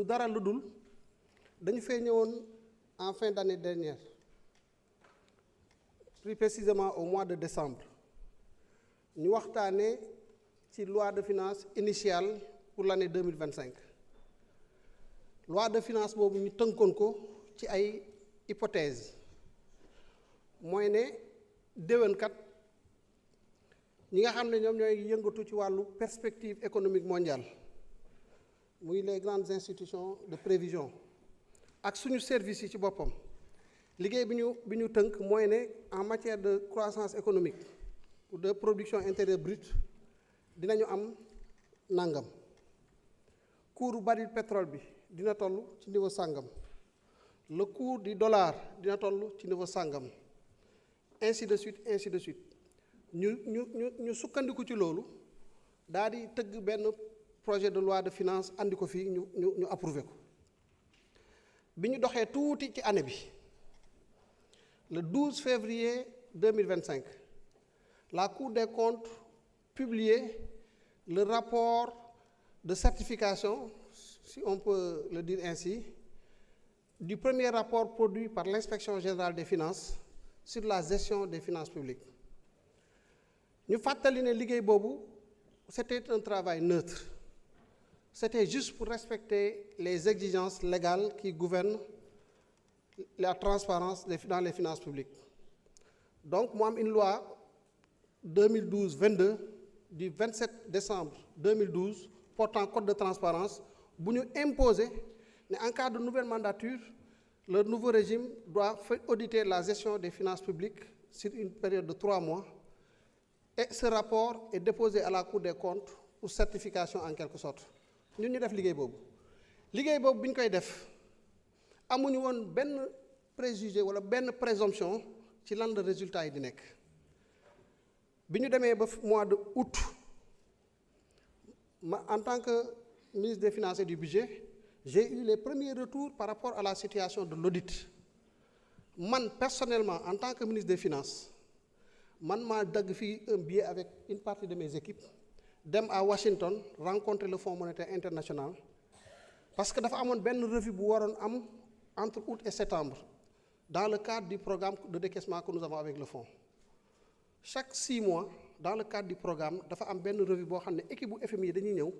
dara lu dul dañu fee ñëwoon en fin d'année dernière plus précisément au mois de décembre ñu waxtaanee ci loi de finances initiale pour l'année 2025 loi de finances boobu ñu tënkoon ko ci ay hypothèses mooy ne déwénkat ñi nga xam ne ñoom ñooy yëngatu ci wàllu perspective économique mondiale muy les grandes institutions de prévision ak suñu services yi ci boppam liggéey bi ñu tënk mooy ne en matière de croissance économique ou de production intérieure brute dinañu am nangam cours baril pétrole bi dina toll ci niveau sàngam le cours du dollar dina toll ci niveau sàngam ainsi de suite ñu sukkandiku ci loolu daal di tëgg benn projet de loi de finances andi ko fii ñu approuvé ko bi ñu doxee tuuti ci année bi le 12 février 2025 la Cour des comptes publiait le rapport de certification, si on peut le dire ainsi, du premier rapport produit par l'Inspection générale des finances sur la gestion des finances publiques. Ñu fàttali ne liggéey boobu c'était un travail neutre. C'était juste pour respecter les exigences légales qui gouvernent la transparence dans les finances publiques. Donc mu am une loi 2012-22 du 27 décembre 2012 portant code de transparence bu ñu imposer ne en cas de nouvelle mandature le nouveau régime doit auditer la gestion des finances publiques sur une période de 3 mois et ce rapport est déposé à la Cour des comptes pour certification en quelque sorte ñun ñu def liggéey boobu bi ñu koy def amuñu woon benn préjugé wala benn présomption ci lan la résultat yi di nekk bi ñu demee ba mois de août en tant que ministre des Finances et du Budget j'ai eu les premiers retours par rapport à la situation de l'audit man personnellement en tant que ministre des Finances man maa dagg fii un billet avec une partie de mes équipes dem à Washington rencontrer le Fonds monétaire international parce que dafa amoon benn revue bu waroon am entre août et septembre dans le cadre du programme de décaissement que nous avons avec le fonds chaque 6 mois dans le cadre du programme dafa am benn revue boo xam ne équipe bu FMI dañuy ñëw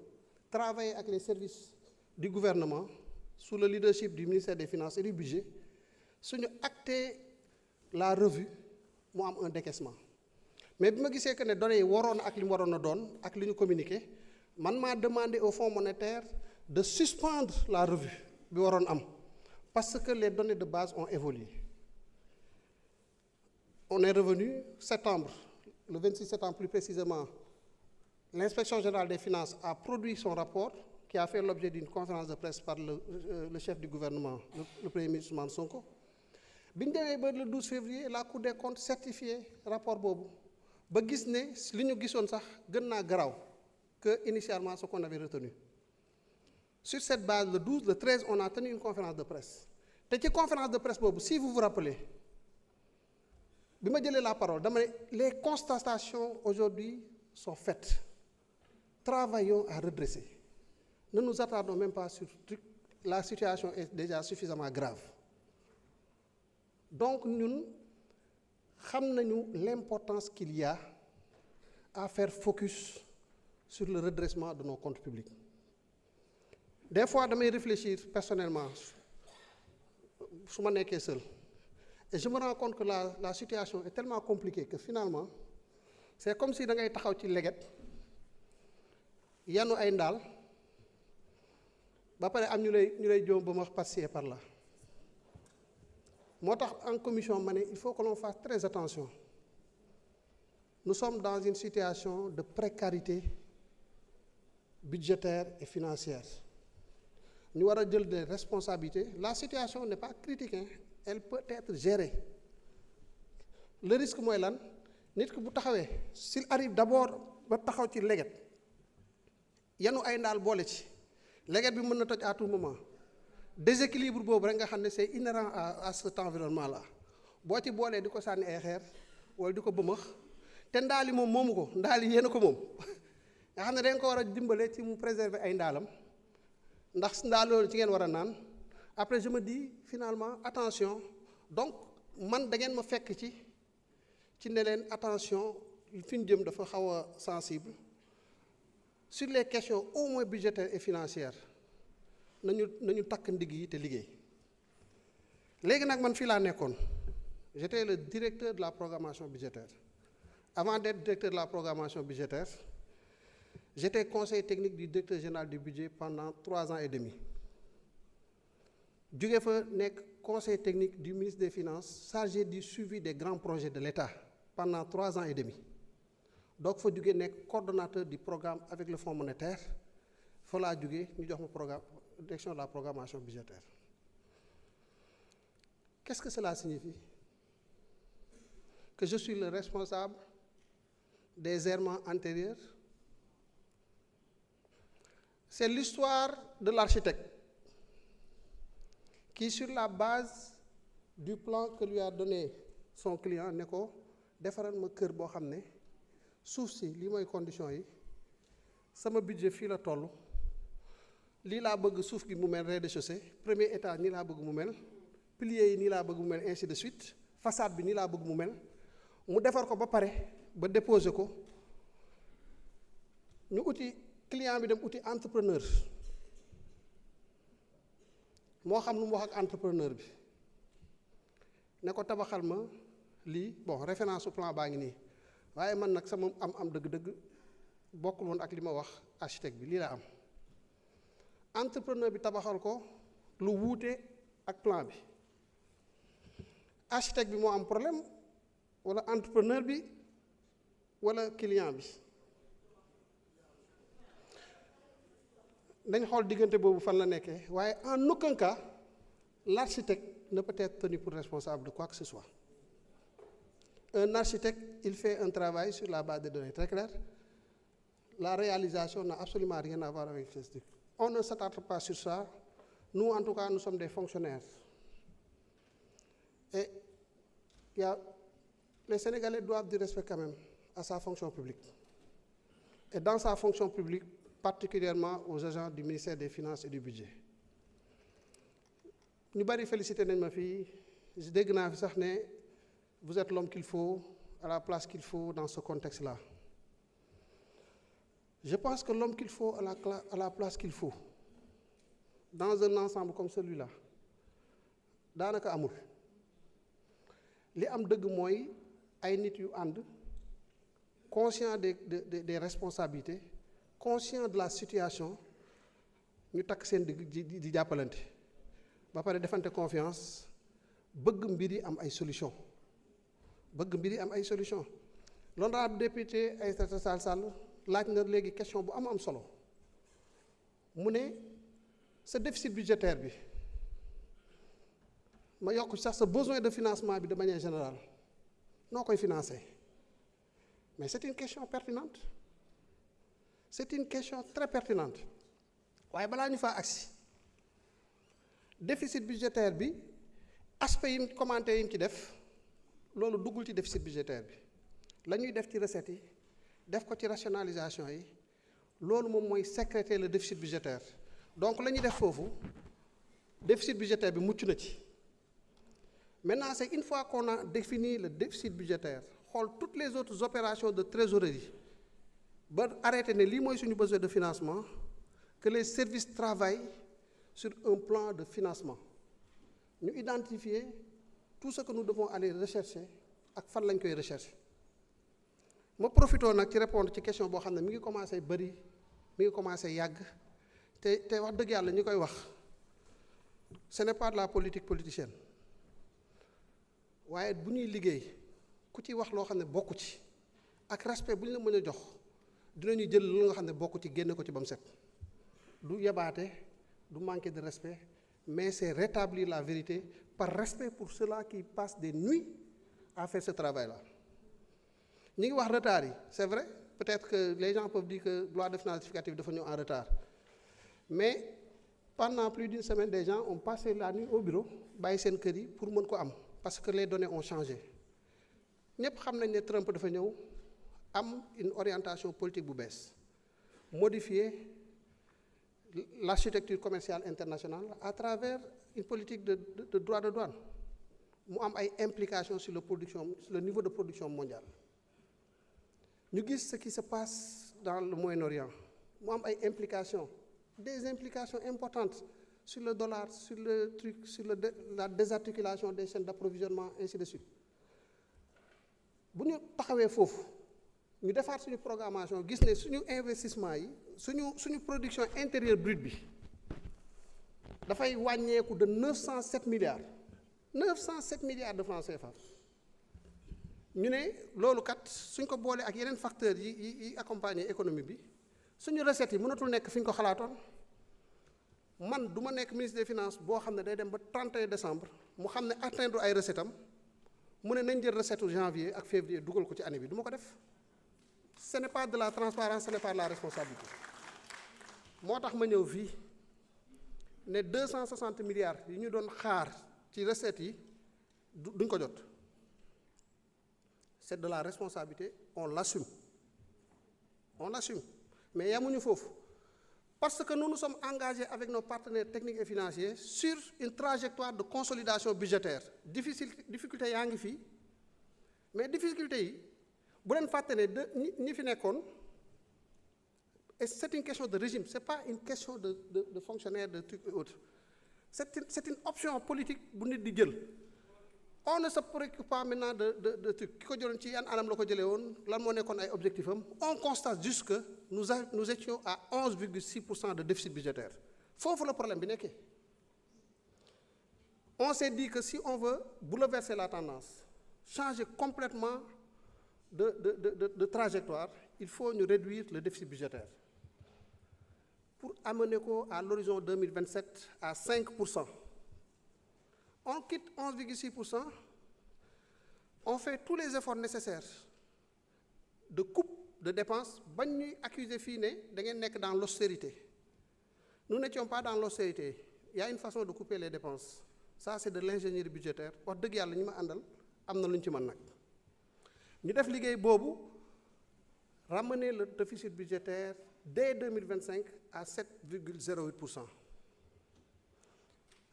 travailler avec les services du gouvernement sous le leadership du ministère des Finances et du Budget suñu acté la revue mu am un décaissement mais bi ma gisee que ne données yi waroon ak li mu waroon a doon ak li ñu communiqué man maa demandé au Fonds monétaire de suspendre la revue bi waroon am parce que les données de base ont évolué. On est revenu septembre, le 26 septembre plus précisément, l'Inspection générale des finances a produit son rapport qui a fait l'objet d'une conférence de presse par le chef du gouvernement, le Premier ministre Ousmane Sonko. Bi ñu demee ba le 12 février la Cour des comptes certifié rapport boobu ba gis ne li ñu gisoon sax gën naa garaaw que initialement ce qu'on avait retenu. Sur cette base, le 12, le 13, on a tenu une conférence de presse. te ci conférence de presse boobu si vous vous rappelez bi ma jëlee la parole dama ne les constatations aujourd'hui sont faites. Travaillons à redresser. Ne nous attardons même pas sur truc. La situation est déjà suffisamment grave. Donc ñun xam nañu l'importance qu'il y a à faire focus sur le redressement de nos comptes publics. Des fois damay réfléchir personnellement su ma nekkee seul et je me rends compte que la situation est tellement compliquée que finalement c'est comme si da ngay taxaw ci leget yanu ay ndaal ba pare am ñu lay joom ba ma passer par là moo tax en commission ma ne il faut que l'on fasse très attention. Nous sommes dans une situation de précarité budgétaire et financière. Ñu war a jël des responsabilités. La situation n'est pas critique, hein. Elle peut être gérée. Le risque mooy lan nit ki bu taxawee s'il arrive d'abord ba taxaw ci leget yanu ay ndaal boole ci leget bi mën na toj à tout moment déséquilibre boobu rek nga xam ne c'est inhérent à cet environnement là boo ci boolee di ko sànni ay xeer wala di ko bëmax te ndaali moom moomu ko ndaali yéen a ko moom nga xam ne dañ ko war a dimbale ci mu préserver ay ndaalam ndax ndaa loolu ci ngeen war a naan après je me dis finalement attention donc man da ngeen ma fekk ci ne leen attention fi ñu jëm dafa xaw a sensible sur les questions au moins budgétaires et financières nañu takk ndigg yi te liggéey léegi nag man fii laa nekkoon j'étais le directeur de la programmation budgétaire avant d'être directeur de la programmation budgétaire j'étais conseiller technique du directeur général du budget pendant 3 ans et demi jóge fa nekk conseiller technique du ministre des Finances chargé du suivi des grands projets de l'État pendant 3 ans et demi donc fa jóge nekk coordonnateur du programme avec le Fonds monétaire fa laa jóge ñu jox ma programme direction de la programmation budgétaire. Qu'est-ce que cela signifie? Que je suis le responsable des errements antérieurs? C'est l'histoire de l'architecte qui, sur la base du plan que lui a donné son client, ne ko defaral ma kër boo xam ne suuf si lii mooy conditions yi sama budget fii la toll lii laa bëgg suuf gi mu mel rez-de-chaussée premier étage nii laa bëgg mu mel piliers yi nii laa bëgg mu mel ainsi de suite façade bi nii laa bëgg mu mel mu defar ko ba pare ba déposer ko ñu uti client bi dem uti entrepreneur moo xam lu mu wax ak entrepreneur bi ne ko tabaxal ma lii bon référence au plan baa ngi nii waaye man nag sama am dëgg-dëgg bokkul woon ak li ma wax architecte bi lii laa am entrepreneur bi tabaxal ko lu wuute ak plan bi architecte bi moo am problème wala entrepreneur bi wala client bi dañ xool diggante boobu fan la nekkee waaye en aucun cas l'architecte ne peut être tenu pour responsable de quoi que ce soit. Un architecte, il fait un travail sur la base de données très claires. La réalisation n'a absolument rien à voir avec ce truc. On ne s'attarde pas sur ça. Nous, en tout cas, nous sommes des fonctionnaires. Et les Sénégalais doivent du respect quand même à sa fonction publique. Et dans sa fonction publique, particulièrement aux agents du ministère des Finances et du Budget. Ñu bari félicité nañ ma fii dégg naa fi sax ne vous êtes l'homme qu'il faut à la place qu'il faut dans ce contexte-là. Je pense que l'homme qu'il faut à la place qu'il faut dans un ensemble comme celui-là daanaka amul li am dëgg mooy ay nit yu ànd conscient des responsabilités conscient de la situation ñu takk seen digg di jàppalante ba pare defante confiance bëgg mbir yi am ay solution l'honorable député Aïssata Tall Sall laaj na léegi question bu am solo mu ne sa déficit budgétaire bi ma yokk sax sa besoin de financement bi de manière générale noo koy financer mais c'est une question pertinente c'est une question très pertinente waaye balaa ñu faa agsi déficit budgétaire bi aspect yi commenté yi mu ci def loolu duggul ci déficit budgétaire bi la ñuy def ci recettes yi def ko ci rationalisation yi loolu moom mooy sécréter le déficit budgétaire donc la ñuy def foofu déficit budgétaire bi mucc na ci maintenant c'est une fois qu'on a défini le déficit budgétaire xool toutes les autres opérations de trésorerie ba arrêté ne lii mooy suñu besoin de financement que les services travaillent sur un plan de financement ñu identifier tout ce que nous devons aller rechercher ak fan lañ koy rechercher ma profitoo nag ci répondre ci question boo xam ne mi ngi commencé bëri mi ngi commencé yàgg te wax dëgg yàlla ñu koy wax ce n'est pas de la politique politicienne waaye bu ñuy liggéey ku ci wax loo xam ne bokku ci ak respect bu ñu la mën a jox dinañu jël lu nga xam ne bokku ci génne ko ci ba mu set du yebaate du manquer de respect mais c'est rétablir la vérité par respect pour ceux-là qui passent des nuits à faire ce travail-là. Ñi ngi wax retard yi c'est vrai peut-être que les gens peuvent dire que loi de finances rectificative dafa ñëw en retard mais pendant plus d'une semaine des gens ont passé la nuit au bureau bàyyi seen kër yi pour mën ko am parce que les données ont changé ñëpp xam nañ ne Trump dafa ñëw am une orientation politique bu bees modifier l'architecture commerciale internationale à travers une politique de droit de douane mu am ay implications sur le niveau de production mondiale. Ñu gis ce qui se passe dans le Moyen-Orient mu am ay implications, des implications importantes sur le dollar, sur le truc, sur la désarticulation des chaînes d'approvisionnement, ainsi de suite. Bu ñu taxawee foofu ñu defaat suñu programmation gis ne suñu investissement yi suñu production intérieure brute bi dafay wàññeeku de 907 milliards de francs CFA. ñu ne loolu kat suñ ko boolee ak yeneen facteurs yi accompagner économie bi suñu recettes yi mënatul nekk fi ñu ko xalaatoon. Man du ma nekk ministre des finances boo xam ne day dem ba 31 décembre mu xam ne atteindre ay recettes am mu ne nañ jël recette janvier ak février dugal ko ci année bi du ma ko def. Ce n'est pas de la transparence, ce n'est pas de la responsabilité. moo tax ma ñëw fii ne 260 milliards yi ñu doon xaar ci recettes yi duñ ko jot. C'est de la responsabilité, on l'assume. Mais yamuñu foofu. Parce que nous nous sommes engagés avec nos partenaires techniques et financiers sur une trajectoire de consolidation budgétaire. Difficulté yaa ngi fii mais difficulté yi bu leen fàtte ne ñi fi nekkoon et c'est une question de régime, c'est pas une question de fonctionnaire, de trucs et autres. C'est une option politique bu nit di jël. On ne se préoccupe pas maintenant de trucs ki ko jëloon ci yan anam la ko jëlee woon lan moo nekkoon ay objectifs am. On constate juste que nous étions à 11,6% de déficit budgétaire. Foofu la problème bi nekkee. On s'est dit que si on veut bouleverser la tendance, changer complètement de trajectoire, il faut ñu réduire le déficit budgétaire pour amener ko à l'horizon 2027 à 5%. On quitte 11,6%, on fait tous les efforts nécessaires de coupe de dépenses bañ ñuy accuser fii ne da ngeen nekk dans l'austérité. Nous n'étions pas dans l'austérité. Il y a une façon de couper les dépenses. Ça c'est de l'ingénierie budgétaire. Wax dëgg yàlla ñi ma àndal am na lu ñu ci mën nag. ñu def liggéey boobu ramener le déficit budgétaire dès 2025 à 7,08%.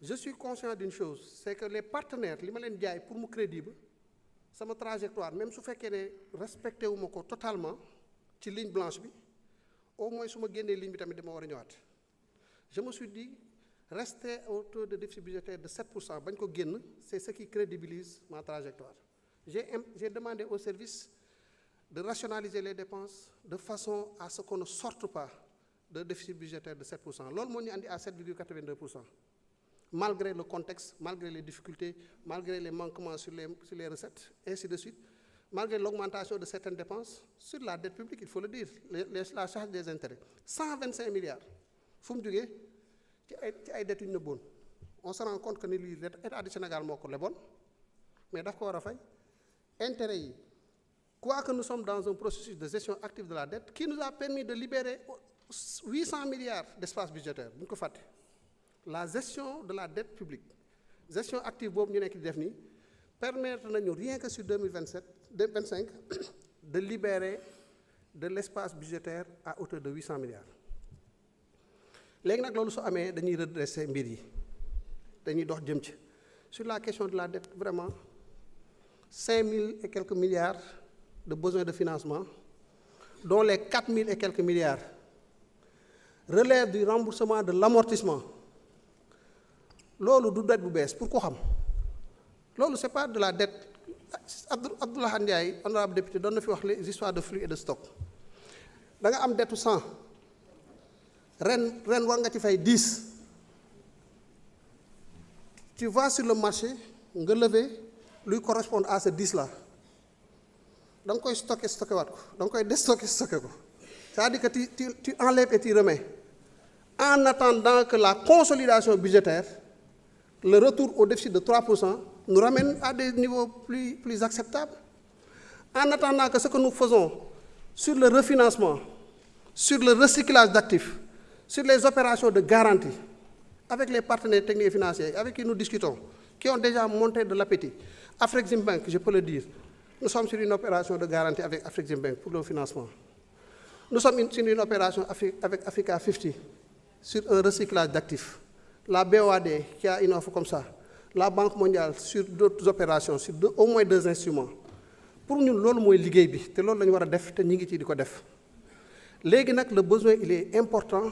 Je suis conscient d'une chose, c'est que les partenaires li ma leen jaay pour mu crédible sama trajectoire même su fekkee ne respecté wu ma ko totalement ci ligne blanche bi au moins su ma génnee ligne bi tamit dama war a ñëwaat. Je me suis dit rester au taux de déficit budgétaire de 7% bañ ko génn, c'est ce qui crédibilise ma trajectoire. J'ai demandé au service de rationaliser les dépenses de façon à ce qu'on ne sorte pas de déficit budgétaire de 7%. Loolu moo ñu andi à 7,82%. Malgré le contexte, malgré les difficultés, malgré les manquements sur les recettes, ainsi de suite, malgré l'augmentation de certaines dépenses, sur la dette publique, il faut le dire, la charge des intérêts. 125 milliards. fu mu jógee ci ay dettes yu ñu nëbboon. On se rend compte que ni lii État du Sénégal moo ko leboon mais daf ko war a fay. Intérêts yi, quoique nous sommes dans un processus de gestion active de la dette qui nous a permis de libérer 800 milliards d'espace budgétaire bu ñu ko fàtte. La gestion de la dette publique, gestion active boobu ñu nekk di def nii permettre nañu rien que sur 2025 de libérer de l'espace budgétaire à hauteur de 800 milliards. Léegi nag loolu su amee dañuy redresser mbir yi dañuy dox jëm ci sur la question de la dette vraiment 5000 et quelques milliards de besoins de financement dont les 4000 et quelques milliards relèvent du remboursement de l'amortissement. Loolu du dette bu bees pour ko xam loolu c'est pas de la dette. Abdoulaye Ndiaye honorable député doon na fi wax les histoires de flux et de stock. Da nga am dettu 100 ren war nga ci fay 10. Tu vas sur le marché nga lever lui correspondre à ce 10 là da nga koy stocké waat ko da nga koy déstocké ko c'est-à-dire que tu enlèves et tu remets en attendant que la consolidation budgétaire, le retour au déficit de 3% nous ramène à des niveaux plus acceptables. En attendant que ce que nous faisons sur le refinancement, sur le recyclage d'actifs, sur les opérations de garantie, avec les partenaires techniques et financiers avec qui nous discutons, qui ont déjà monté de l'appétit. Afreximbank, je peux le dire, nous sommes sur une opération de garantie avec Afreximbank pour le financement. Nous sommes sur une opération avec Africa 50 sur un recyclage d'actifs, la BOAD qui a une offre comme ça, la Banque mondiale sur d'autres opérations, sur au moins 2 instruments. Pour nous, c'est ce que liggéey bi te loolu la ñu war a def te ñu ngi ci di ko def. Léegi nag le besoin il est important.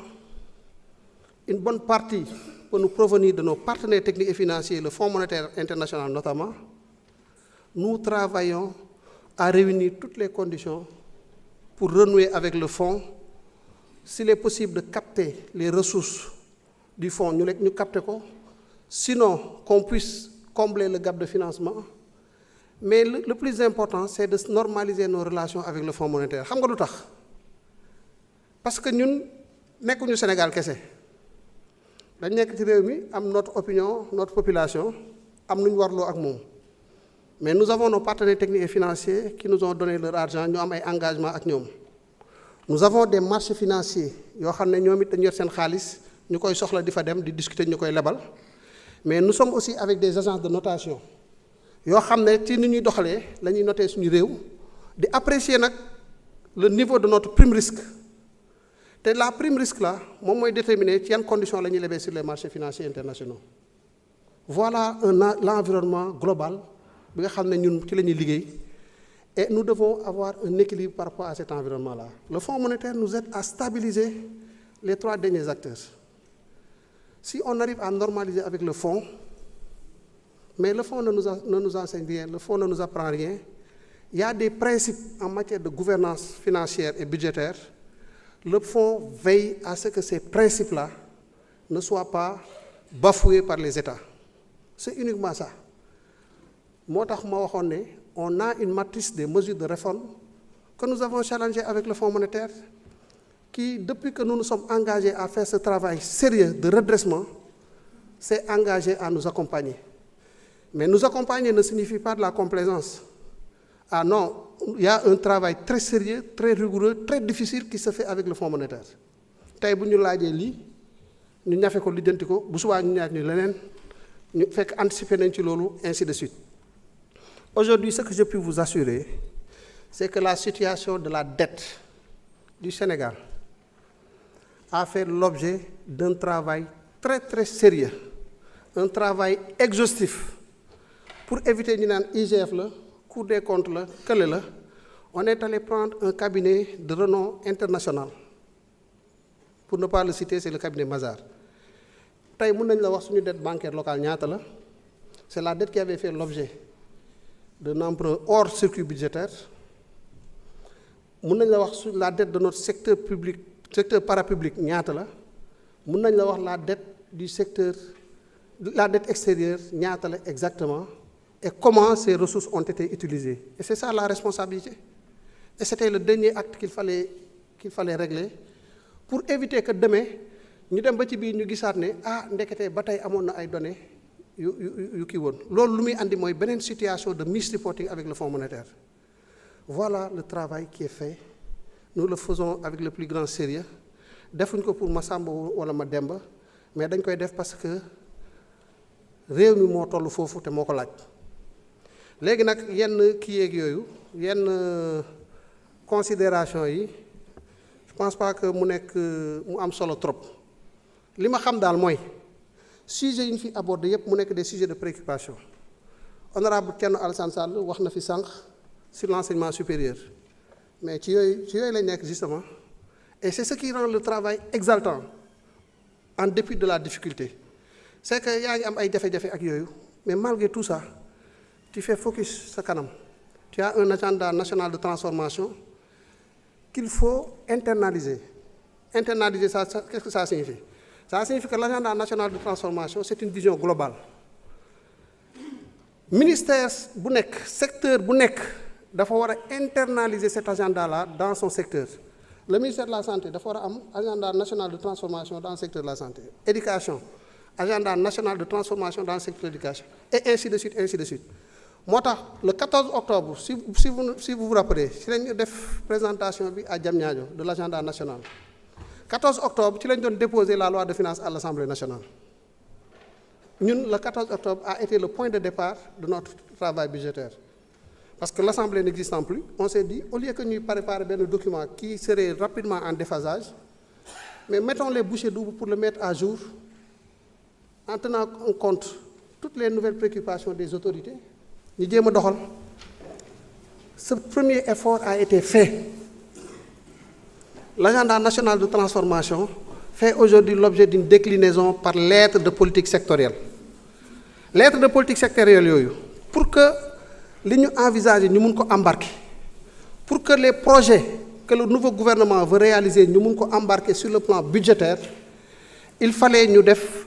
Une bonne partie peut nous provenir de nos partenaires techniques et financiers, le Fonds monétaire international notamment. Nous travaillons à réunir toutes les conditions pour renouer avec le fonds. S'il est possible de capter les ressources du fonds, nous captons quoi. Sinon, qu'on puisse combler le gap de financement. Mais le plus important, c'est de normaliser nos relations avec le Fonds monétaire. Xam nga lu tax parce que ñun nekkuñu Sénégal kese dañ nekk ci réew mi am notre opinion notre population am nu ñu warloo ak moom mais nous avons nos partenaires techniques et financiers qui nous ont donné leur argent ñu am ay engagement ak ñoom. Nous avons des marchés financiers yoo xam ne ñoom it dañu yor seen xaalis ñu koy soxla di fa dem di discuter ñu koy lebal mais nous sommes aussi avec des agences de notation yoo xam ne ci ni ñuy doxalee la ñuy noter suñu réew di apprécier nag le niveau de notre prime risque te la prime risque là moom mooy déterminer ci yan conditions la ñuy lebee sur les marchés financiers internationaux. Voilà l'environnement global bi nga xam ne ñun ci la ñuy liggéey et nous devons avoir un équilibre par rapport à cet environnement-là. Le Fonds monétaire nous aide à stabiliser les 3 derniers acteurs. Si on arrive à normaliser avec le fonds, mais le fonds ne nous enseigne rien, le fonds ne nous apprend rien. Il y a des principes en matière de gouvernance financière et budgétaire. Le fonds veille à ce que ces principes-là ne soient pas bafoués par les États. C'est uniquement ça. Moo tax ma waxoon ne on a une matrice des mesures de réforme que nous avons challengé avec le Fonds monétaire qui, depuis que nous nous sommes engagés à faire ce travail sérieux de redressement, s'est engagé à nous accompagner. Mais nous accompagner ne signifie pas de la complaisance. Ah non, il y a un travail très sérieux, très rigoureux, très difficile qui se fait avec le Fonds monétaire. Tey bu ñu laajee lii ñu ñafe ko lijjanti ko bu subaa ñu ñaat ñu leneen ñu fekk anticiper nañ ci loolu ainsi de suite. Aujourd'hui, ce que je peux vous assurer, c'est que la situation de la dette du Sénégal a fait l'objet d'un travail très très sérieux, un travail exhaustif pour éviter ñu naan IGF la Cour des comptes la kële la. On est allé prendre un cabinet de renom international. Pour ne pas le citer, c'est le cabinet Mazars. Tey mën nañ la wax suñu dette bancaire locale ñaata la. C'est la dette qui avait fait l'objet d'un emprunt hors circuit budgétaire. Mën nañ la wax la dette de notre secteur public, secteur parapublic ñaata la. Mën nañ la wax la dette du secteur, la dette extérieure ñaata la exactement et comment ces ressources ont été utilisées. Et c'est ça la responsabilité. Et c'était le dernier acte qu'il fallait régler pour éviter que demain ñu dem ba ci biir ñu gisaat ne ndekete ba tey amoon na ay données yu kii woon loolu lu muy andi mooy beneen situation de misreporting avec le Fonds monétaire. Voilà le travail qui est fait. Nous le faisons avec le plus grand sérieux. Defuñ ko pour Massamba wala Mademba mais dañ koy def parce que réew mi moo toll foofu te moo ko laaj. Léegi nag yenn kii yeeg yooyu yenn considération yi je pense pas que mu am solo trop li ma xam daal mooy sujet yi ñu fi abordé yépp mu nekk des sujets de préoccupation. Honorable Thierno Alassane Sall wax na fi sànq sur l'enseignement supérieur mais ci yooyu lañ nekk justement et c'est ce qui rend le travail exaltant en dépit de la difficulté. C'est que yaa ngi am ay jafe-jafe ak yooyu mais malgré tout ça tu fais focus sa kanam. Tu as un agenda national de transformation qu'il faut internaliser. Internaliser, ça, qu'est-ce que ça signifie? Ça signifie que l'agenda national de transformation, c'est une vision globale. Ministère bu nekk, secteur bu nekk, dafa war a internaliser cet agenda-là dans son secteur. Le ministère de la Santé dafa war a am agenda national de transformation dans le secteur de la santé. Éducation, agenda national de transformation dans le secteur de l'éducation. Et ainsi de suite, ainsi de suite. Moo tax le 14 octobre si vous vous rappelez ci lañu def présentation bi à Diamniadio de l'agenda national 14 octobre ci lañ doon déposer la loi de finances à l'Assemblée nationale. Ñun le 14 octobre a été le point de départ de notre travail budgétaire parce que l'Assemblée n'existant plus on s'est dit au lieu que ñuy préparer benn document qui serait rapidement en déphasage mais mettons les bouchées doubles pour le mettre à jour en tenant en compte toutes les nouvelles préoccupations des autorités. Ñu jéem a doxal. Ce premier effort a été fait. L'agenda national de transformation fait aujourd'hui l'objet d'une déclinaison par lettre de politique sectorielle. Lettre de politique sectorielle yooyu pour que li ñu envisager ñu mun ko embarquer, pour que les projets que le nouveau gouvernement veut réaliser ñu mun ko embarquer sur le plan budgétaire, il fallait ñu def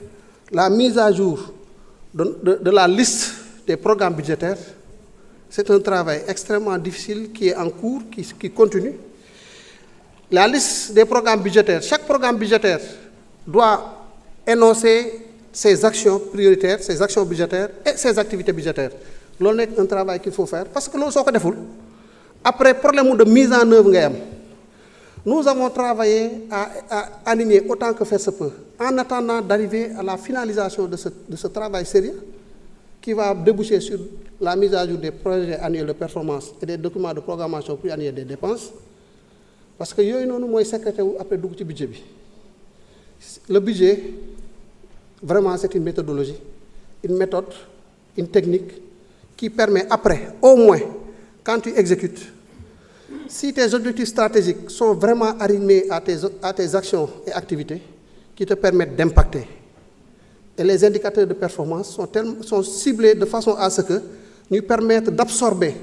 la mise à jour de la liste des programmes budgétaires. C'est un travail extrêmement difficile qui est en cours, qui continue. La liste des programmes budgétaires, chaque programme budgétaire doit énoncer ses actions prioritaires, ses actions budgétaires et ses activités budgétaires. C'est un travail qu'il faut faire parce que loolu soo ko deful après problème de mise en œuvre ngay am. Nous avons travaillé à aligner autant que faire se peut en attendant d'arriver à la finalisation de ce travail sérieux qui va déboucher sur la mise à jour des projets annuels de performance et des documents de programmation pluriannuelle des dépenses. Parce que yooyu noonu mooy secrétaire wu après dugg ci budget bi. Le budget vraiment c'est une méthodologie, une méthode, une technique qui permet après au moins quand tu exécutes, si tes objectifs stratégiques sont vraiment alignés à tes actions et activités qui te permettent d'impacter. Et les indicateurs de performance sont ciblés de façon à ce que nous permettent d'absorber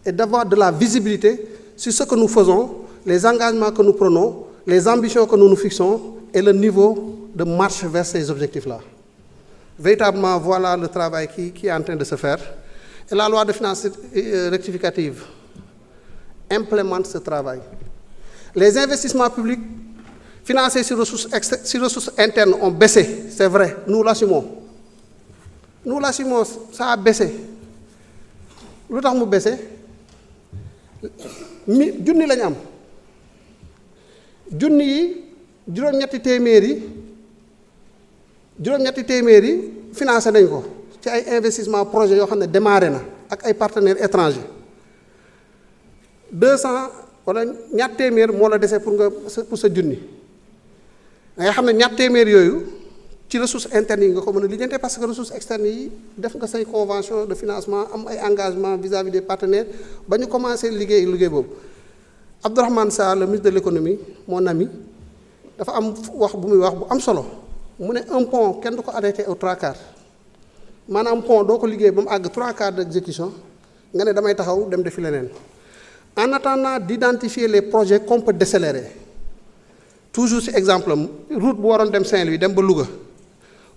et d'avoir de la visibilité sur ce que nous faisons, les engagements que nous prenons, les ambitions que nous nous fixons et le niveau de marche vers ces objectifs-là. Véritablement, voilà le travail qui est en train de se faire. Et la loi de finances rectificative implémente ce travail. Les investissements publics financés sur ressources internes ont baissé, c'est vrai, nous l'assumons. Nous l'assumons, ça a baissé. Lu tax mu baissé junni lañu am junni yi juróom-ñetti téeméer yi financé nañ ko ci ay investissement projet yoo xam ne démarré na ak ay partenaires étrangers 200 wala ñaar téeméer moo la dese pour sa junni nga xam ne ñaar téeméer yooyu ci ressources internes yi nga ko mën a lijjante parce que ressources externes yi def nga say convention de financement am ay engagement vis-à-vis des partenaires ba ñu commencé liggéey boobu. Abdourahmane Sarr, le ministre de l'économie, mon ami, dafa am wax bu muy wax bu am solo mu ne un pont kenn du ko arrêté au 3/4 maanaam pont doo ko liggéey ba mu àgg 3/4 d'exécution nga ne damay taxaw dem defi leneen. En attendant d'identifier les projets qu'on peut décélérer toujours ci exemple route bu waroon dem Saint-Louis dem ba Louga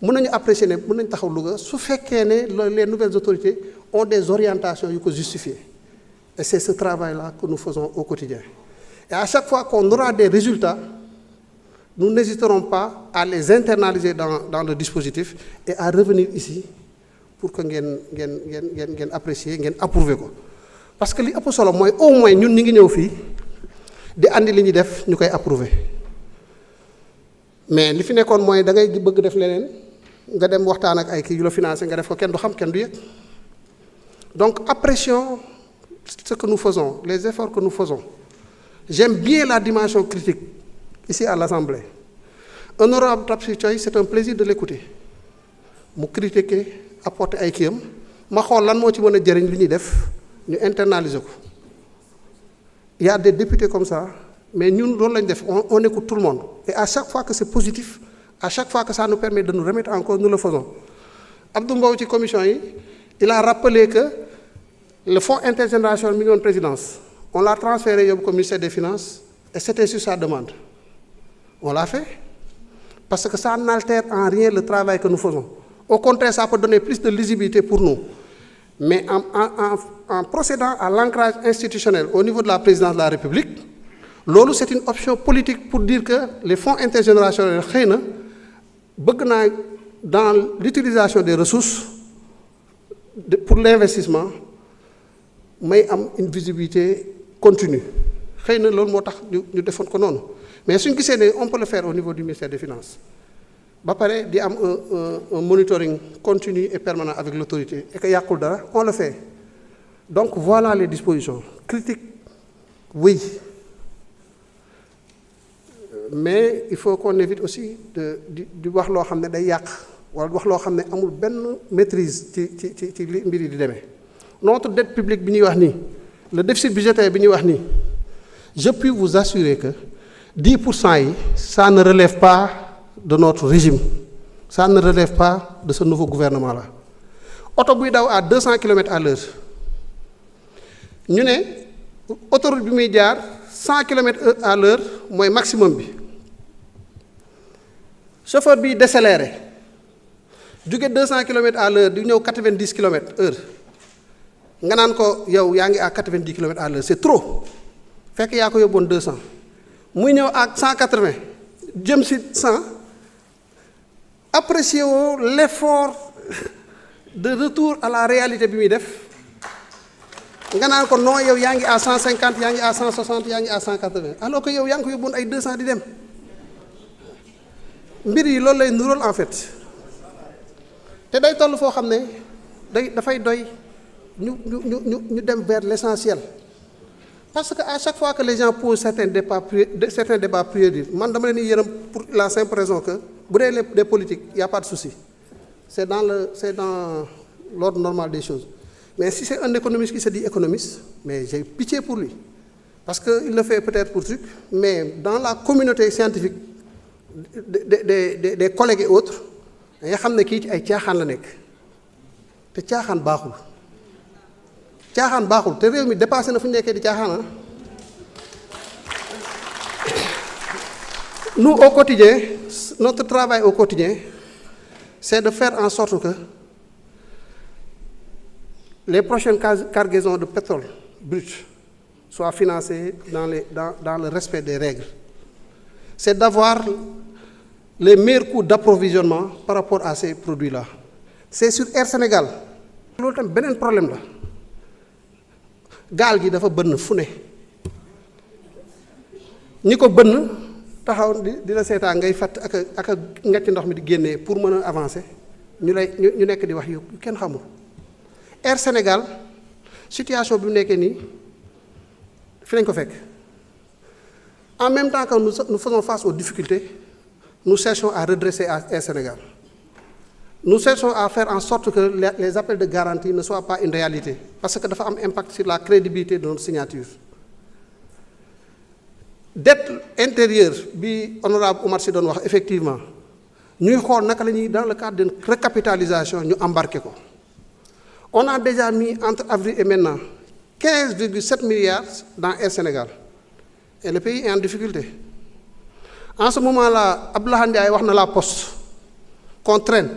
mën nañu apprécier ne mën nañu taxaw Louga su fekkee ne les nouvelles autorités ont des orientations yu ko justifier. Et c'est ce travail-là que nous faisons au quotidien. Et à chaque fois qu'on aura des résultats, nous n'hésiterons pas à les internaliser dans le dispositif et à revenir ici pour que ngeen apprécier, ngeen approuver ko. Parce que li ëpp solo mooy au moins ñun ñi ngi ñëw fii di andi li ñuy def ñu koy approuver. Mais li fi nekkoon mooy da ngay bëgg def leneen nga dem waxtaan ak ay kii yu la financé nga def ko kenn du xam kenn du yëg. Donc apprécions ce que nous faisons, les efforts que nous faisons. J'aime bien la dimension critique ici à l'Assemblée. Honorable Tapsir Thioye, c'est un plaisir de l'écouter. Mu critiquer, apporter ay kiyam ma xool lan moo ci mën a jëriñ li ñuy def ñu internaliser ko. Il y a des députés comme ça, mais ñun loolu lañ def on écoute tout le monde. Et à chaque fois que c'est positif, à chaque fois que ça nous permet de nous remettre en cause, nous le faisons. Abdou Mbow ci commission yi, il a rappelé que le fonds intergénérationnel mi ngi woon présidence on l'a transféré yóbbu ko ministère des finances et c'était sur sa demande on l'a fait parce que ça n'altère en rien le travail que nous faisons au contraire ça peut donner plus de lisibilité pour nous mais en procédant à l'ancrage institutionnel au niveau de la présidence de la République loolu c'est une option politique pour dire que les fonds intergénérationnels xëy na bëgg naa dans l'utilisation des ressources pour l'investissement may am une visibilité continue xëy na loolu moo tax ñu defoon ko noonu mais suñu gisee ne on peut le faire au niveau du ministère des finances ba pare di am un monitoring continu et permanent avec l'autorité et que yàqul dara on le fait donc voilà les dispositions critiques oui mais il faut qu'on évite aussi di wax loo xam ne day yàq wala wax loo xam ne amul benn maîtrise ci li mbir yi di demee. Notre dette publique bi ñuy wax nii le déficit budgétaire bi ñuy wax nii je puis vous assurer que 10% yi ça ne relève pas de notre régime ça ne relève pas de ce nouveau gouvernement là. Oto buy daw à 200 km à l'heure ñu ne autoroute bi muy jaar 100 km à l'heure mooy maximum bi chauffeur bi décéléré jóge 200 km à l'heure di ñëw 90 km heure nga naan ko yow yaa ngi à 90 km à l'heure c'est trop fekk yaa ko yóbboon 200 muy ñëw ak 180 jëm si 100 apprécier woo l'effort de retour à la réalité bi muy def nga naan ko non yow yaa ngi à 150 yaa ngi à 160 yaa ngi à 180 alors que yow yaa ngi ko yóbboon ay 200 di dem mbir yi loolu lay nuróol en fait te day toll foo xam ne dafay doy ñu dem vers l'essentiel parce que à chaque fois que les gens posent certains débats périodiques man dama leen di yërëm pour la simple raison que bu dee des politiques y a pas de souci c'est dans l'ordre normal des choses. Mais si c'est un économiste qui se dit économiste, mais j'ai pitié pour lui. Parce qu'il le fait peut-être pour truc, mais dans la communauté scientifique, des collègues et autres, il y a des gens qui ont caaxaan la nekk te caaxaan baaxul caaxaan baaxul te réew mi dépassé na fu ñu nekkee di caaxaan. Nous au quotidien, notre travail au quotidien, c'est de faire en sorte que les prochaines cargaisons de pétrole brut soient financées dans le respect des règles. C'est d'avoir les meilleurs coûts d'approvisionnement par rapport à ces produits-là. C'est sur Air Sénégal. Loolu tam beneen problème la gaal gi dafa bënn fu ne ñi ko bënn taxaw di la seetaan ngay fatt ak ngacc ndox mi di génnee pour mën a avancer ñu nekk di wax yu kenn xamul. Air Sénégal situation bi mu nekkee nii fi lañ ko fekk en même temps que nous faisons face aux difficultés nous cherchons à redresser Air Sénégal. Nous cherchons à faire en sorte que les appels de garantie ne soient pas une réalité parce que dafa am impact sur la crédibilité de notre signature. Dette intérieure bi honorable Oumar Sy doon wax effectivement ñuy xool naka la ñuy dans le cadre d'une recapitalisation ñu embarqué ko. On a déjà mis entre avril et maintenant 15,7 milliards dans Air Sénégal et le pays est en difficulté. En ce moment-là Abdoulaye Ndiaye wax na la poste qu'on traîne.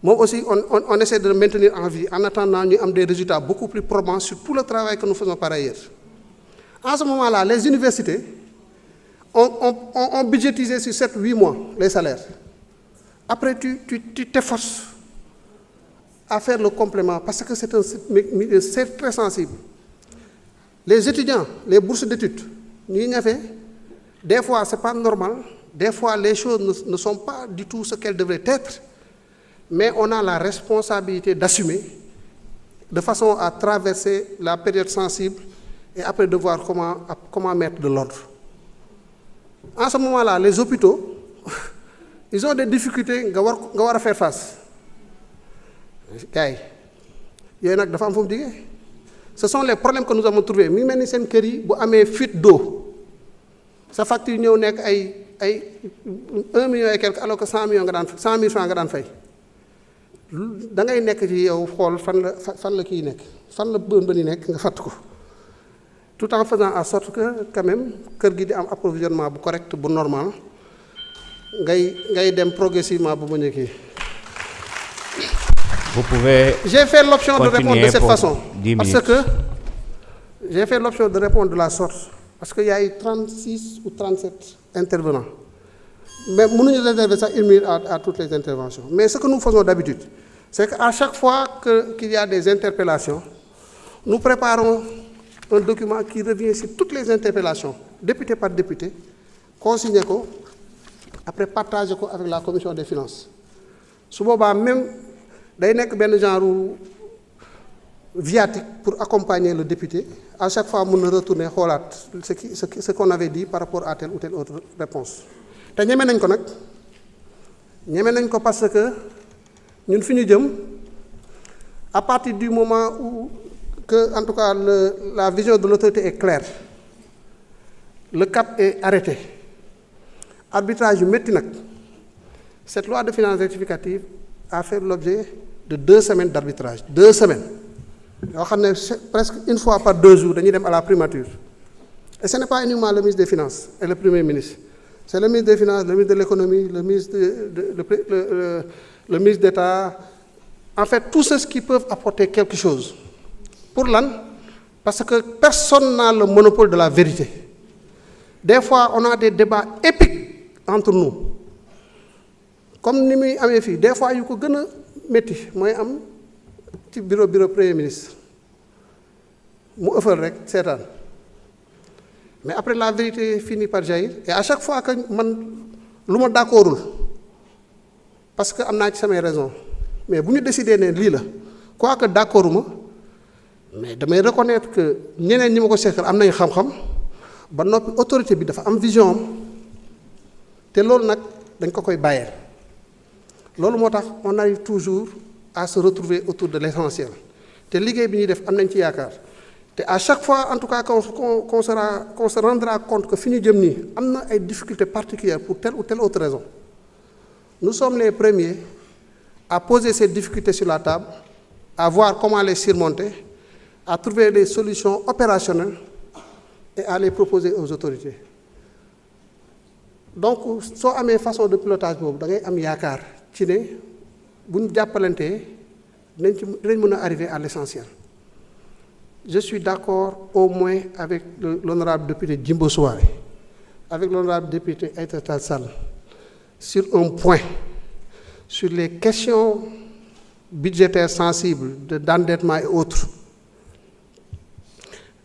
Moi aussi, on essaie de le maintenir en vie en attendant nous avons des résultats beaucoup plus probants sur tout le travail que nous faisons par ailleurs. En ce moment-là, les universités ont budgétisé sur 7-8 mois les salaires. Après, tu t'efforces à faire le complément parce que c'est très sensible. Les étudiants, les bourses d'études, des fois, ce n'est pas normal. Des fois, les choses ne sont pas du tout ce qu'elles devraient être. Mais on a la responsabilité d'assumer de façon à traverser la période sensible et après de voir comment mettre de l'ordre. En ce moment-là, les hôpitaux, ils ont des difficultés à faire face. Ce sont les problèmes que nous avons trouvés. Si vous avez une fuite d'eau, sa facture est 1 million et quelques alors que 100 000 francs nga fay. Da ngay nekk ci yow xool fan la kii nekk fan la bën nekk nga fàtt ko tout en faisant en sorte que quand même kër gi di am approvisionnement bu correct bu normal ngay dem progressivement bu mën a kii. Vous pouvez. J'ai fait l'option de répondre de cette façon parce que j'ai fait l'option de répondre de la sorte parce qu'il y a eu 36 ou 37 intervenants. Mais nous ne réservons ça 1 minute à toutes les interventions. Mais ce que nous faisons d'habitude, c'est qu'à chaque fois qu'il y a des interpellations, nous préparons un document qui revient sur toutes les interpellations, député par député, consigné ko, après partagé ko avec la commission des finances. Su boobaa même day nekk benn genre viatique pour accompagner le député. À chaque fois, on retourner ce qu'on avait dit par rapport à telle ou telle autre réponse. Et nous avons parce que nous finissons à partir du moment où, en tout cas, la vision de l'autorité est claire, le cap est arrêté. Arbitrage maintenant, cette loi de finances rectificative a fait l'objet de 2 semaines d'arbitrage. 2 semaines. Presque une fois par 2 jours, nous allons à la primature. Et ce n'est pas uniquement le ministre des Finances et le Premier ministre. C'est le ministre des Finances, le ministre de l'Économie, le ministre d'État. En fait, tous ceux qui peuvent apporter quelque chose. Pour l'an, parce que personne n'a le monopole de la vérité. Des fois, on a des débats épiques entre nous. Comme nous avons fait, des fois, il y a des métiers. Moi, ci bureau Premier ministre mu ëffal rek seetaan mais après la vérité finit par jaillir et à chaque fois que man lu ma d'accordul parce que am naa ci samay raison mais bu ñu décidé ne lii la quoi que d'accorduma mais damay reconnaître que ñeneen ñi ma ko seqal am nañ xam-xam ba noppi autorité bi dafa am vision am te loolu nag dañ ko koy bàyyee loolu moo tax on arrive toujours à se retrouver autour de l'essentiel. Te liggéey bi ñuy def am nañ ci yaakaar te à chaque fois en tout cas qu'on se rendra compte que fi ñu jëm nii am na ay difficultés particulières pour telle ou telle autre raison. Nous sommes les premiers à poser ces difficultés sur la table, à voir comment les surmonter, à trouver des solutions opérationnelles et à les proposer aux autorités. Donc soo amee façon de pilotage boobu da ngay am yaakaar ci ne bu ñu jàppalantee dinañ mën a arriver à l'essentiel. Je suis d'accord au moins avec l'honorable député Jimbo Souare, avec l'honorable député Aïssata Tall Sall, sur un point, sur les questions budgétaires sensibles, d'endettement et autres.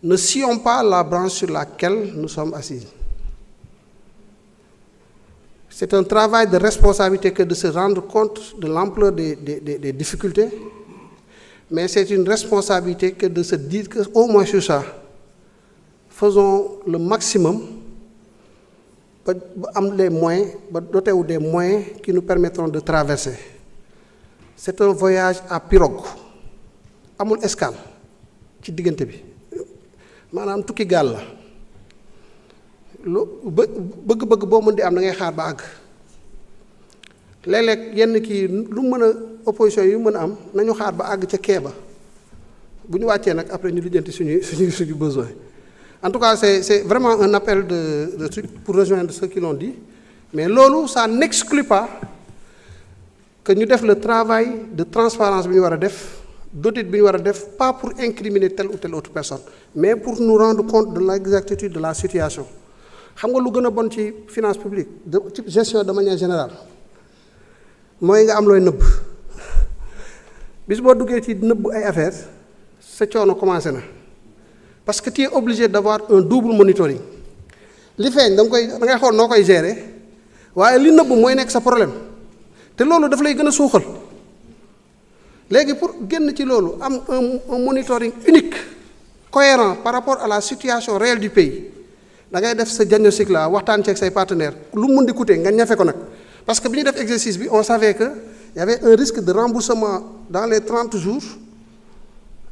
Ne sillons pas la branche sur laquelle nous sommes assis. C'est un travail de responsabilité que de se rendre compte de l'ampleur des difficultés, mais c'est une responsabilité que de se dire qu'au moins sur ça, faisons le maximum pour avoir les moyens, doter des moyens qui nous permettront de traverser. C'est un voyage à pirogue. Amul escale ci diggante bi maanaam tukki gaal la lu bëgg-bëgg boo mën di am da ngay xaar ba àgg léeg-léeg yenn kii lu mën a opposition yu mën a am nañu xaar ba àgg ca kee ba bu ñu wàccee nag après ñu lijjanti suñu besoin. En tout cas c'est vraiment un appel de truc pour rejoindre ceux qui l'ont dit mais loolu ça n'exclut pas que ñu def le travail de transparence bi ñu war a def d'audit bi ñu war a def pas pour incriminer telle ou telle autre personne mais pour nous rendre compte de l'exactitude de la situation. Xam nga lu gën a bon ci finance publique de ci gestion de manière générale mooy nga am looy nëbb bis boo duggee ci nëbb ay affaires sa coono commencé na parce que tu es obligé d'avoir un double monitoring li feeñ da ngay xool noo koy gérer waaye li nëbb mooy nekk sa problème te loolu daf lay gën a suuxal léegi pour génn ci loolu am un monitoring unique cohérent par rapport à la situation réelle du pays da ngay def sa diagnostic là waxtaan ceeg say partenaires lu mun di coûter nga ñafe ko nag parce que bi ñu def exercice bi on savait que y avait un risque de remboursement dans les 30 jours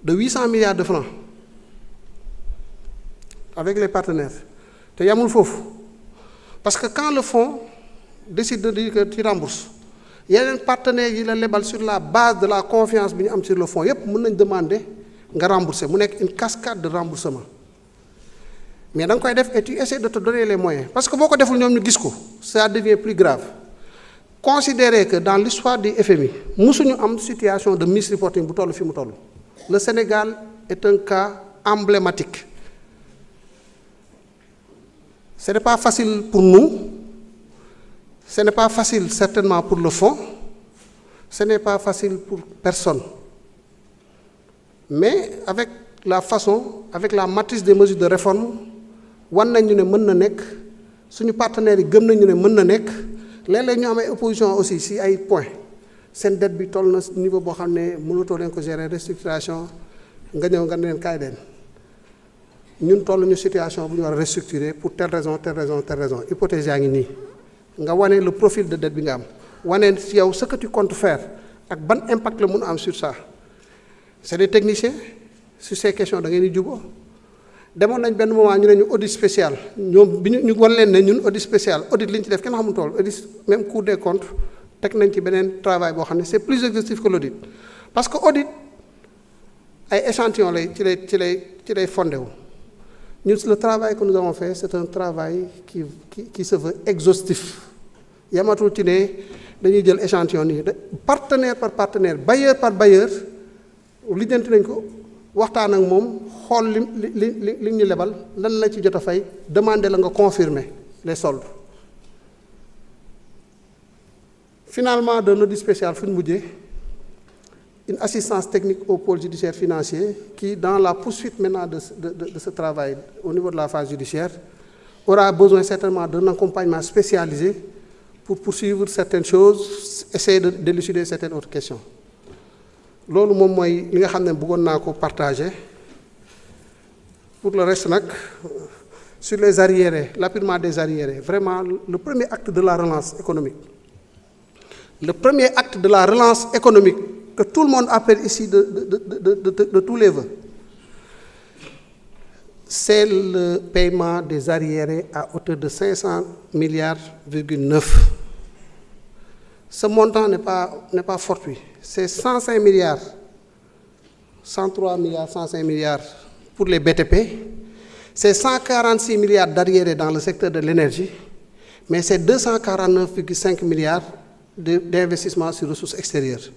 de 800 milliards de francs avec les partenaires te yamul foofu parce que quand le fonds décide de dire que tu rembourses yeneen partenaires yi la lebal sur la base de la confiance bi ñu am sur le fonds yépp mën nañ demander nga rembourser mu nekk une cascade de remboursement mais da nga koy def et tu essaies de te donner les moyens parce que boo ko deful ñoom ñu gis ko ça devient plus grave. Considérez que dans l'histoire du FMI musuñu am situation de misreporting bu toll fi mu toll. Le Sénégal est un cas emblématique. Ce n'est pas facile pour nous, ce n'est pas facile certainement pour le fonds, ce n'est pas facile pour personne. Mais avec la façon, avec la matrice des mesures de réforme, wan nañu ne mën na nekk suñu partenaires yi gëm nañu ne mën na nekk léeg-léeg ñu am ay opposition aussi si ay points seen dette bi toll na niveau boo xam ne mënatoo leen ko gérer restructuration nga ñëw nga ne leen kaay leen ñun toll ñu situation bu ñu war a restructurer pour telle raison hypothèse yaa ngi nii nga wane le profil de dette bi nga am wane si yow ce que tu comptes faire ak ban impact la mun a am sur ça c'est des techniciens sur ces questions da ngeen di jubóo demoon nañ benn moment ñu ne ñu audit spécial ñoom bi ñu wan leen ne ñun audit spécial audit li ñu ci def kenn xamul tool audit même Cour des comptes teg nañ ci beneen travail boo xam ne c'est plus exhaustif que l'audit parce que audit ay échantillons ci lay fondé wu ñun le travail que nous avons fait c'est un travail qui se veut exhaustif yamatul ci ne dañuy jël échantillon nii partenaire par partenaire bailleur par bailleur lijjanti nañ ko waxtaan ak moom xool li ñu lebal lan la ci jot a fay demander la nga confirmer les soldes finalement d'un audit spécial fu ñu mujjee une assistance technique au pôle judiciaire financier qui dans la poursuite maintenant de ce travail au niveau de la phase judiciaire aura besoin certainement d'un accompagnement spécialisé pour poursuivre certaines choses essayer d'élucider certaines autres questions loolu moom mooy li nga xam ne bëggoon naa ko partager pour le reste nag sur les arriérés l'apurement des arriérés vraiment le premier acte de la relance économique que tout le monde appelle ici de tous les vœux c'est le paiement des arriérés à hauteur de 500 milliards, ce montant n'est pas fortuit. C'est 105 milliards, 103 milliards, 105 milliards pour les BTP. C'est 146 milliards d'arriérés dans le secteur de l'énergie, mais c'est 249,5 milliards d'investissements sur ressources extérieures.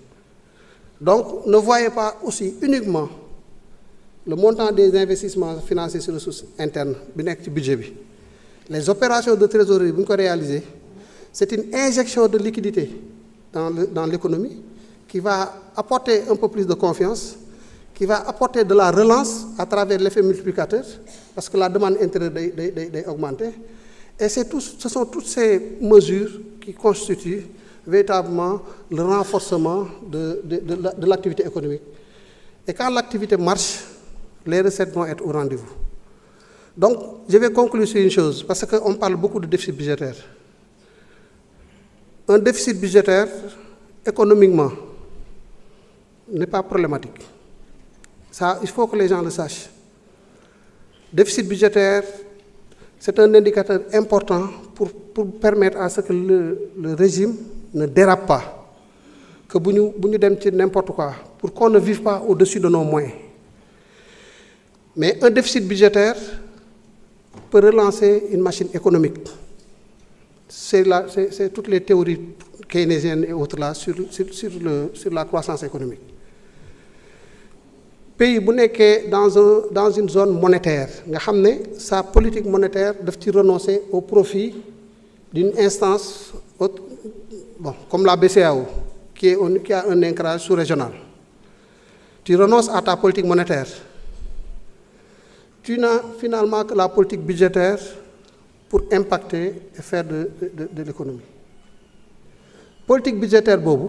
Donc, ne voyez pas aussi uniquement le montant des investissements financiers sur ressources internes, budget. Les opérations de trésorerie, vous réalisez, c'est une injection de liquidité dans l'économie qui va apporter un peu plus de confiance, qui va apporter de la relance à travers l'effet multiplicateur, parce que la demande intérieure est augmentée. Et ce sont toutes ces mesures qui constituent véritablement le renforcement de l'activité économique. Et quand l'activité marche, les recettes vont être au rendez-vous. Donc, je vais conclure sur une chose, parce qu'on parle beaucoup de déficit budgétaire. Un déficit budgétaire, économiquement, n'est pas problématique. Ça, il faut que les gens le sachent. Déficit budgétaire, c'est un indicateur important pour permettre à ce que le régime ne dérape pas, que nous dem ci n'importe quoi, pour qu'on ne vive pas au-dessus de nos moyens. Mais un déficit budgétaire peut relancer une machine économique. C'est toutes les théories keynésiennes et autres là sur la croissance économique. Pays bu nekkee dans une zone monétaire nga xam ne sa politique monétaire daf ci renoncer au profit d'une instance comme la BCEAO qui a un ancrage sous-régional. Tu renonces à ta politique monétaire. Tu n'as finalement que la politique budgétaire pour impacter et faire de l'économie. Politique budgétaire bobu,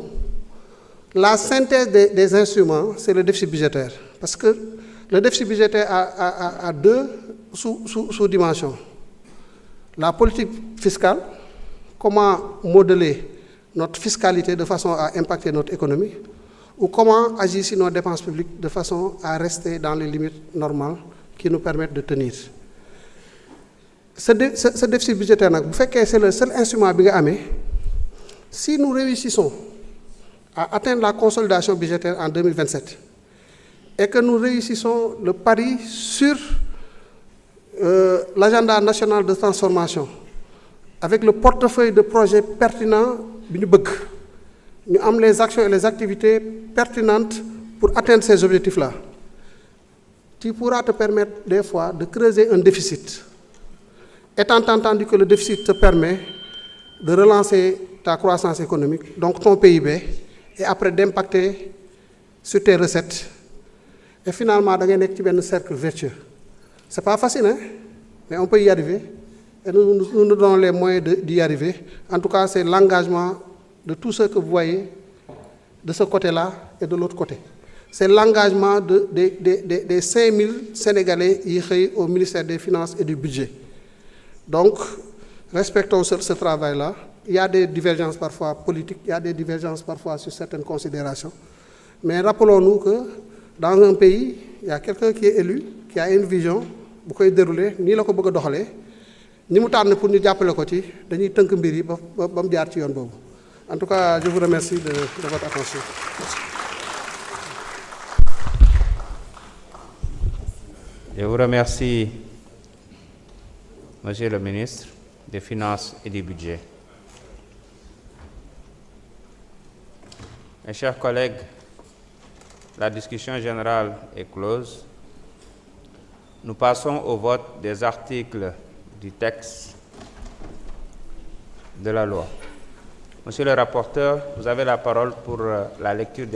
la synthèse des instruments, c'est le déficit budgétaire. Parce que le déficit budgétaire a deux sous-dimensions. La politique fiscale, comment modeler notre fiscalité de façon à impacter notre économie, ou comment agir sur nos dépenses publiques de façon à rester dans les limites normales qui nous permettent de tenir. Ce déficit budgétaire, c'est le seul instrument que nous avons. Si nous réussissons à atteindre la consolidation budgétaire en 2027 et que nous réussissons le pari sur l'agenda national de transformation avec le portefeuille de projets pertinents, nous avons les actions et les activités pertinentes pour atteindre ces objectifs-là. Tu pourras te permettre des fois de creuser un déficit. Étant entendu que le déficit te permet de relancer ta croissance économique, donc ton PIB, et après d'impacter sur tes recettes. Et finalement, tu as un cercle vertueux. Ce n'est pas facile, hein? Mais on peut y arriver. Et nous nous donnons les moyens d'y arriver. En tout cas, c'est l'engagement de tous ceux que vous voyez de ce côté-là et de l'autre côté. c'est l'engagement des 5000 Sénégalais yi xëy au ministère des Finances et du Budget. Donc, respectons ce travail-là. Il y a des divergences parfois politiques, il y a des divergences parfois sur certaines considérations. Mais rappelons-nous que dans un pays, il y a quelqu'un qui est élu, qui a une vision, bu koy dérouler nii la ko bëgg a doxalee ni mu tànn pour ñu jàppale ko ci dañuy tënk mbir yi ba mu jaar ci yoon boobu. En tout cas, je vous remercie de votre attention. Merci. Je vous remercie, Monsieur le ministre des Finances et du Budget. Mes chers collègues, la discussion générale est close. Nous passons au vote des articles du texte de la loi. Monsieur le rapporteur, vous avez la parole pour la lecture des